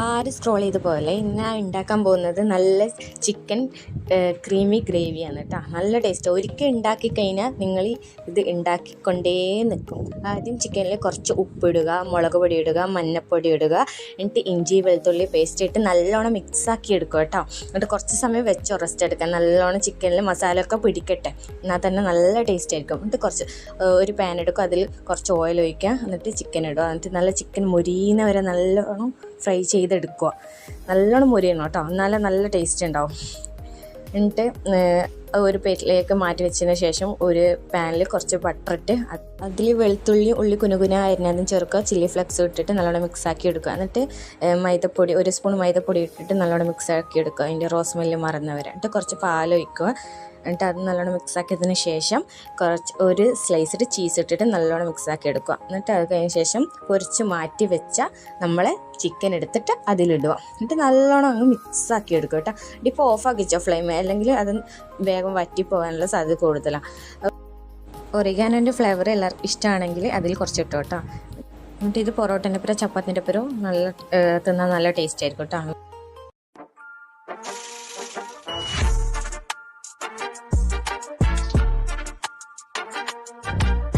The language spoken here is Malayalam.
ആര് സ്ക്രോൾ ചെയ്ത് പോലെ ഇന്ന് ഞാൻ ഉണ്ടാക്കാൻ പോകുന്നത് നല്ല ചിക്കൻ ക്രീമി ഗ്രേവിയാണ് കേട്ടോ. നല്ല ടേസ്റ്റ്. ഒരിക്കൽ ഉണ്ടാക്കി കഴിഞ്ഞാൽ നിങ്ങൾ ഇത് ഉണ്ടാക്കിക്കൊണ്ടേ നിൽക്കും. ആദ്യം ചിക്കനിൽ കുറച്ച് ഉപ്പിടുക, മുളക് പൊടി ഇടുക, മഞ്ഞൾപ്പൊടി ഇടുക, എന്നിട്ട് ഇഞ്ചി വെളുത്തുള്ളി പേസ്റ്റ് ഇട്ട് നല്ലോണം മിക്സാക്കി എടുക്കുക കേട്ടോ. എന്നിട്ട് കുറച്ച് സമയം വെച്ച് റെസ്റ്റ് എടുക്കുക. നല്ലോണം ചിക്കനിൽ മസാല ഒക്കെ പിടിക്കട്ടെ, എന്നാൽ തന്നെ നല്ല ടേസ്റ്റ് ആയിരിക്കും. എന്നിട്ട് കുറച്ച് ഒരു പാൻ എടുക്കുക, അതിൽ കുറച്ച് ഓയിൽ ഒഴിക്കുക, എന്നിട്ട് ചിക്കൻ ഇടുക. എന്നിട്ട് നല്ല ചിക്കൻ മുരിയുന്ന വരെ നല്ലോണം ഫ്രൈ ചെയ്തെടുക്കുക. നല്ലോണം മുരിയണം കേട്ടോ, എന്നാലേ നല്ല ടേസ്റ്റ് ഉണ്ടാവും. എന്നിട്ട് ഒരു പ്ലേറ്റിലേക്ക് മാറ്റി വെച്ചതിന് ശേഷം ഒരു പാനിൽ കുറച്ച് ബട്ടർ ഇട്ട് അതിൽ വെളുത്തുള്ളി ഉള്ളി കുനുകുന അരിഞ്ഞതും ചേർക്കുക, ചില്ലി ഫ്ലെക്സ് ഇട്ടിട്ട് നല്ലോണം മിക്സാക്കി എടുക്കുക. എന്നിട്ട് മൈദപ്പൊടി ഒരു സ്പൂൺ മൈദപ്പൊടി ഇട്ടിട്ട് നല്ലോണം മിക്സാക്കി എടുക്കുക, അതിൻ്റെ റോസ് സ്മെല്ല് മറന്നവരെ. എന്നിട്ട് കുറച്ച് പാലൊഴിക്കുക. എന്നിട്ട് അത് നല്ലോണം മിക്സാക്കിയതിന് ശേഷം ഒരു സ്ലൈസിട്ട് ചീസ് ഇട്ടിട്ട് നല്ലോണം മിക്സാക്കി എടുക്കുക. എന്നിട്ട് അത് കഴിഞ്ഞ ശേഷം പൊരിച്ച് മാറ്റി വെച്ച നമ്മളെ ചിക്കൻ എടുത്തിട്ട് അതിലിടുക. എന്നിട്ട് നല്ലോണം അങ്ങ് മിക്സാക്കി എടുക്കുക കേട്ടോ. ഇപ്പോൾ ഓഫാക്കിച്ചോ ഫ്ലെയിം, അല്ലെങ്കിൽ അത് വേഗം വറ്റിപ്പോകാനുള്ള സാധ്യത കൂടുതലാണ്. ഒറിഗാനോൻ്റെ ഫ്ലേവർ എല്ലാവർക്കും ഇഷ്ടമാണെങ്കിൽ അതിൽ കുറച്ച് ഇട്ടോ കേട്ടോ. എന്നിട്ട് ഇത് പൊറോട്ടൻ്റെ ഒപ്പം ചപ്പാത്തിൻ്റെ ഒപ്പം നല്ല തിന്നാൻ നല്ല ടേസ്റ്റ് ആയിരിക്കും കേട്ടോ.